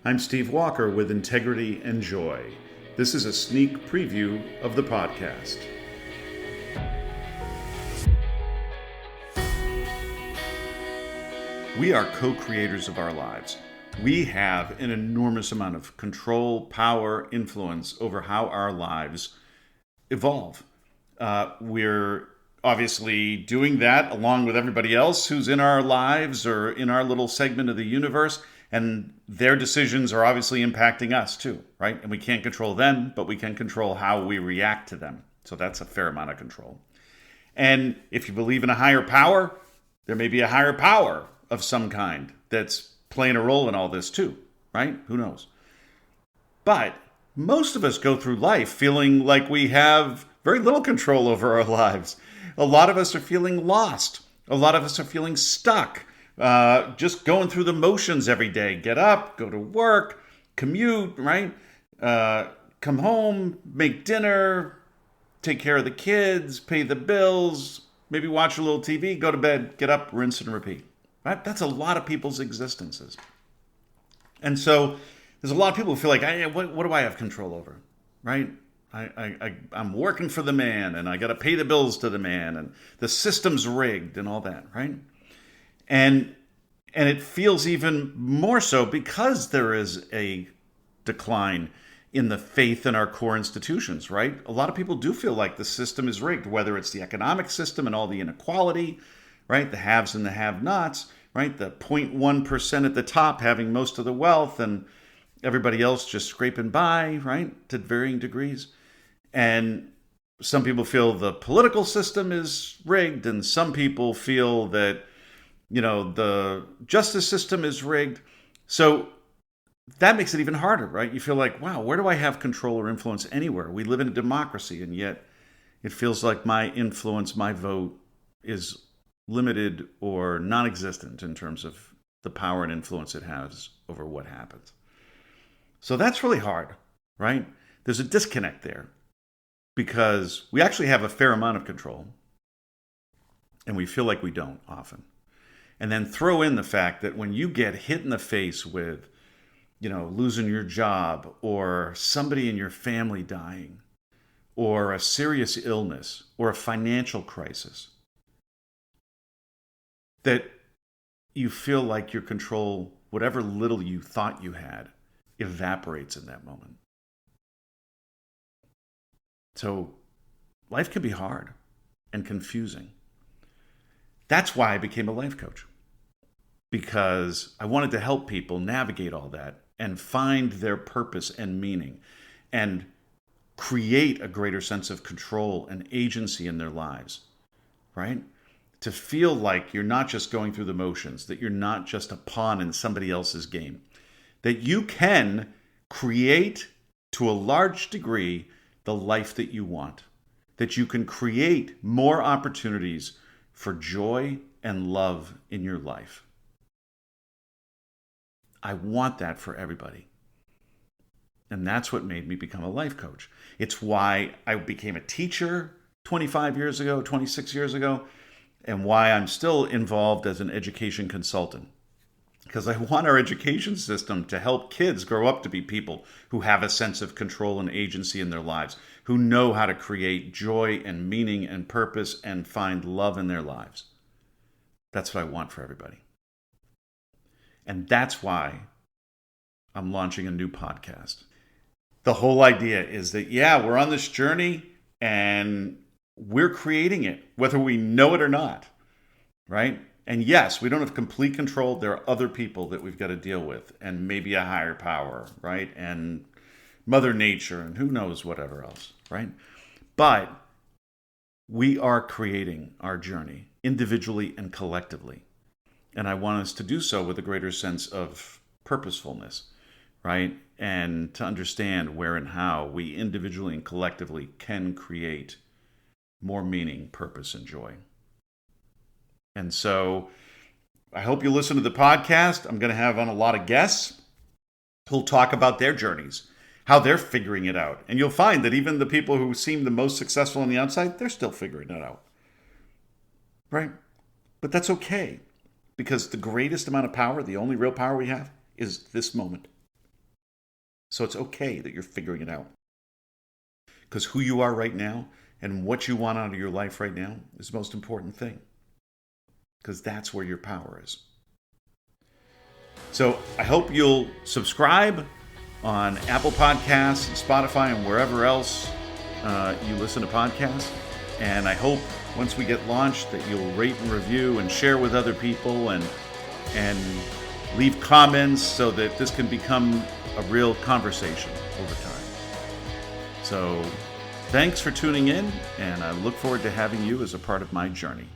I'm Steve Walker with Integrity and Joy. This is a sneak preview of the podcast. We are co-creators of our lives. We have an enormous amount of control, power, influence over how our lives evolve. We're obviously doing that along with everybody else who's in our lives or in our little segment of the universe. And their decisions are obviously impacting us too, right? And we can't control them, but we can control how we react to them. So that's a fair amount of control. And if you believe in a higher power, there may be a higher power of some kind that's playing a role in all this too, right? Who knows? But most of us go through life feeling like we have very little control over our lives. A lot of us are feeling lost. A lot of us are feeling stuck. Just going through the motions every day. Get up, go to work, commute, right? Come home, make dinner, take care of the kids, pay the bills, maybe watch a little TV, go to bed, get up, rinse and repeat. Right? That's a lot of people's existences. And so there's a lot of people who feel like, what do I have control over? Right? I'm working for the man and I got to pay the bills to the man and the system's rigged and all that, right? And it feels even more so because there is a decline in the faith in our core institutions, right? A lot of people do feel like the system is rigged, whether it's the economic system and all the inequality, right? The haves and the have-nots, right? The 0.1% at the top having most of the wealth and everybody else just scraping by, right? To varying degrees. And some people feel the political system is rigged and some people feel that the justice system is rigged. So that makes it even harder, right? You feel like, wow, where do I have control or influence anywhere? We live in a democracy, and yet it feels like my influence, my vote is limited or non-existent in terms of the power and influence it has over what happens. So that's really hard, right? There's a disconnect there because we actually have a fair amount of control and we feel like we don't often. And then throw in the fact that when you get hit in the face with, losing your job or somebody in your family dying or a serious illness or a financial crisis, that you feel like your control, whatever little you thought you had, evaporates in that moment. So life can be hard and confusing. That's why I became a life coach, because I wanted to help people navigate all that and find their purpose and meaning and create a greater sense of control and agency in their lives, right? To feel like you're not just going through the motions, that you're not just a pawn in somebody else's game, that you can create to a large degree the life that you want, that you can create more opportunities for joy and love in your life. I want that for everybody. And that's what made me become a life coach. It's why I became a teacher 25 years ago, 26 years ago, and why I'm still involved as an education consultant. Because I want our education system to help kids grow up to be people who have a sense of control and agency in their lives, who know how to create joy and meaning and purpose and find love in their lives. That's what I want for everybody. And that's why I'm launching a new podcast. The whole idea is that, we're on this journey and we're creating it, whether we know it or not, right? And yes, we don't have complete control. There are other people that we've got to deal with and maybe a higher power, right? And Mother Nature and who knows whatever else, right? But we are creating our journey individually and collectively. And I want us to do so with a greater sense of purposefulness, right? And to understand where and how we individually and collectively can create more meaning, purpose, and joy. And so I hope you listen to the podcast. I'm going to have on a lot of guests who'll talk about their journeys, how they're figuring it out. And you'll find that even the people who seem the most successful on the outside, they're still figuring it out. Right? But that's okay, because the greatest amount of power, the only real power we have, is this moment. So it's okay that you're figuring it out. Because who you are right now and what you want out of your life right now is the most important thing. Because that's where your power is. So I hope you'll subscribe on Apple Podcasts, and Spotify, and wherever else you listen to podcasts. And I hope once we get launched that you'll rate and review and share with other people and leave comments so that this can become a real conversation over time. So thanks for tuning in, and I look forward to having you as a part of my journey.